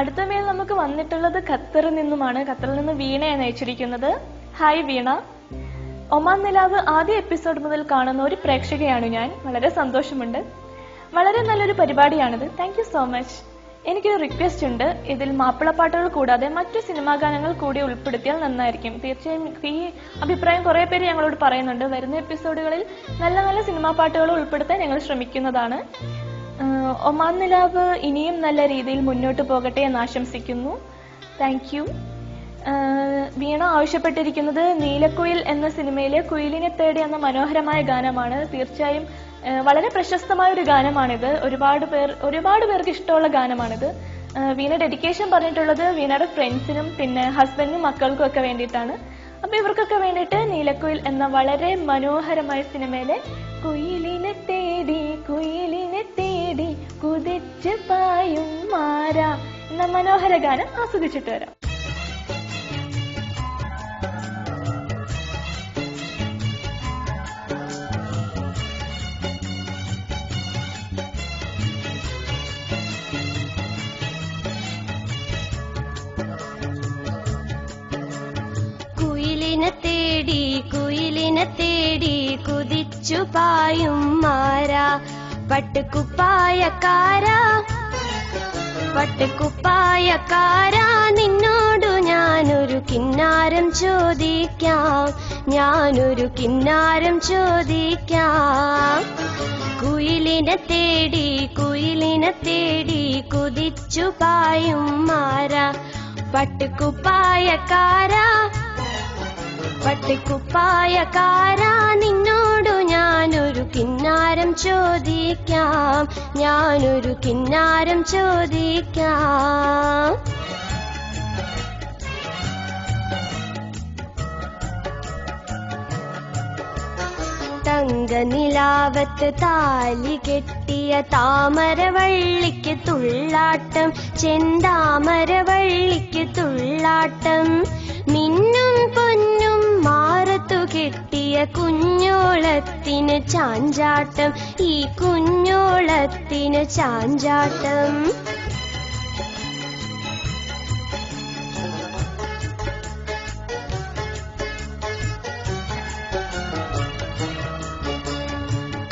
അടുത്ത മെയിൽ നമുക്ക് വന്നിട്ടുള്ളത് ഖത്തറിൽ നിന്നുമാണ്. ഖത്തറിൽ നിന്ന് വീണയാണ് അയച്ചിരിക്കുന്നത്. ഹായ് വീണ, ഒമാൻ നിലാവ് ആദ്യ എപ്പിസോഡ് മുതൽ കാണുന്ന ഒരു പ്രേക്ഷകയാണ് ഞാൻ. വളരെ സന്തോഷമുണ്ട്. വളരെ നല്ലൊരു പരിപാടിയാണിത്. Thank you so much. എനിക്കൊരു റിക്വസ്റ്റ് ഉണ്ട്. ഇതിൽ മാപ്പിളപ്പാട്ടുകൾ കൂടാതെ മറ്റു സിനിമാ ഗാനങ്ങൾ കൂടി ഉൾപ്പെടുത്തിയാൽ നന്നായിരിക്കും. തീർച്ചയായും ഈ അഭിപ്രായം കുറെ പേര് ഞങ്ങളോട് പറയുന്നുണ്ട്. വരുന്ന എപ്പിസോഡുകളിൽ നല്ല നല്ല സിനിമാ പാട്ടുകൾ ഉൾപ്പെടുത്താൻ ഞങ്ങൾ ശ്രമിക്കുന്നതാണ്. ഒമാൻ നിലാവ് ഇനിയും നല്ല രീതിയിൽ മുന്നോട്ട് പോകട്ടെ എന്ന് ആശംസിക്കുന്നു. Thank you. വീണ ആവശ്യപ്പെട്ടിരിക്കുന്നത് നീലക്കുയിൽ എന്ന സിനിമയിലെ കുയിലിനെ തേടി എന്ന മനോഹരമായ ഗാനമാണ്. തീർച്ചയായും വളരെ പ്രശസ്തമായ ഒരു ഗാനമാണിത്. ഒരുപാട് പേർക്ക് ഇഷ്ടമുള്ള ഗാനമാണിത്. വീണ ഡെഡിക്കേഷൻ പറഞ്ഞിട്ടുള്ളത് വീണയുടെ ഫ്രണ്ട്സിനും പിന്നെ ഹസ്ബൻഡിനും മക്കൾക്കും ഒക്കെ വേണ്ടിയിട്ടാണ്. അപ്പൊ ഇവർക്കൊക്കെ വേണ്ടിയിട്ട് നീലക്കുയിൽ എന്ന വളരെ മനോഹരമായ സിനിമയിലെ കുയിലിനെ തേടി കുതിച്ച് പായും മാര എന്ന മനോഹര ഗാനം ആസ്വദിച്ചിട്ട് വരാം. കുയിലിനെ തേടി കുതിച്ചു പായും മാര പട്ടുകുപ്പായക്കാരാ നിന്നോടു ഞാനൊരു കിന്നാരം ചോദിക്കാം. കുയിലിനെ തേടി കുതിച്ചു പായും മാര പട്ടുകുപ്പായക്കാരാ നിന്നോടു ഞാനൊരു കിന്നാരം ചോദിക്കാം. തങ്കനിലാവത്ത് താലി കെട്ടിയ താമരവള്ളിക്ക് തുള്ളാട്ടം, ചെന്താമരവള്ളിക്ക് തുള്ളാട്ടം. മിന്നും പൊന്നും മാറത്തു കെട്ടിയ കുഞ്ഞോളത്തിന് ചാഞ്ചാട്ടം, ഈ കുഞ്ഞോളത്തിന് ചാഞ്ചാട്ടം.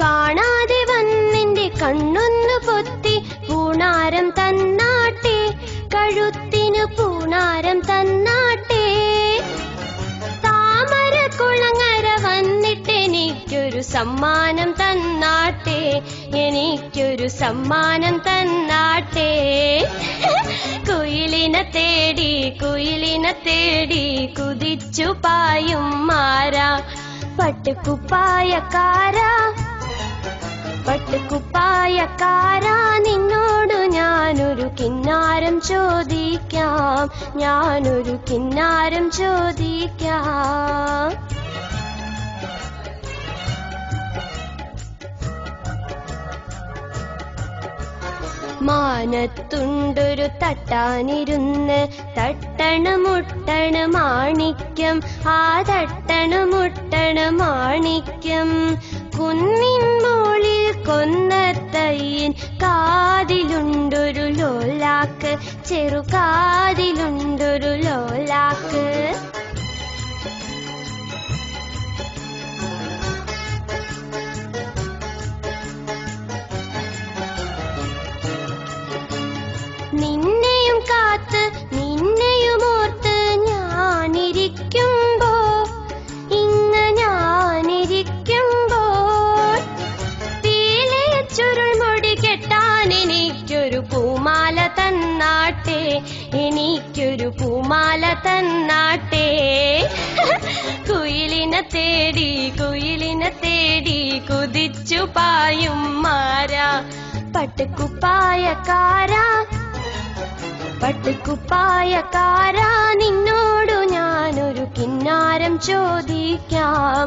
കാണാതെ വന്നെന്റെ കണ്ണൊന്നു പൊത്തി പൂണാരം തന്നാട്ടെ, കഴുത്തിനു പൂണാരം തന്നാട്ടെ. താമര കുളങ്ങര വന്നിട്ട് എനിക്കൊരു സമ്മാനം തന്നാട്ടെ. കുയിലിനെ തേടി കുതിച്ചു പായും മാര പട്ടുകുപ്പായക്കാരാ നിന്നോടു ഞാനൊരു കിന്നാരം ചോദിക്കാം. മാനത്തുണ്ടൊരു തട്ടാനിരുന്ന് തട്ടണമുട്ടണ് മാണിക്യം, ആ തട്ടണമുട്ടണ് മാണിക്യം. കുന്നിൻ മോളിൽ കൊന്നത്തയ്യൻ കാതിലുണ്ടൊരു ലോലാക്ക്, ചെറുകാതിലുണ്ടൊരു ലോലാക്ക്. നിന്നെയും കാത്ത് നിന്നെയും ഓർത്ത് ഞാനിരിക്കുമ്പോൾ പീലയ ചുരുൾമുടി കെട്ടാൻ എനിക്കൊരു പൂമാല തന്നാട്ടെ. കുയിലിനെ തേടി കുതിച്ചു പായും മാര പട്ടുകുപ്പായക്കാരാ നിന്നോടു ഞാനൊരു കിന്നാരം ചോദിക്കാം.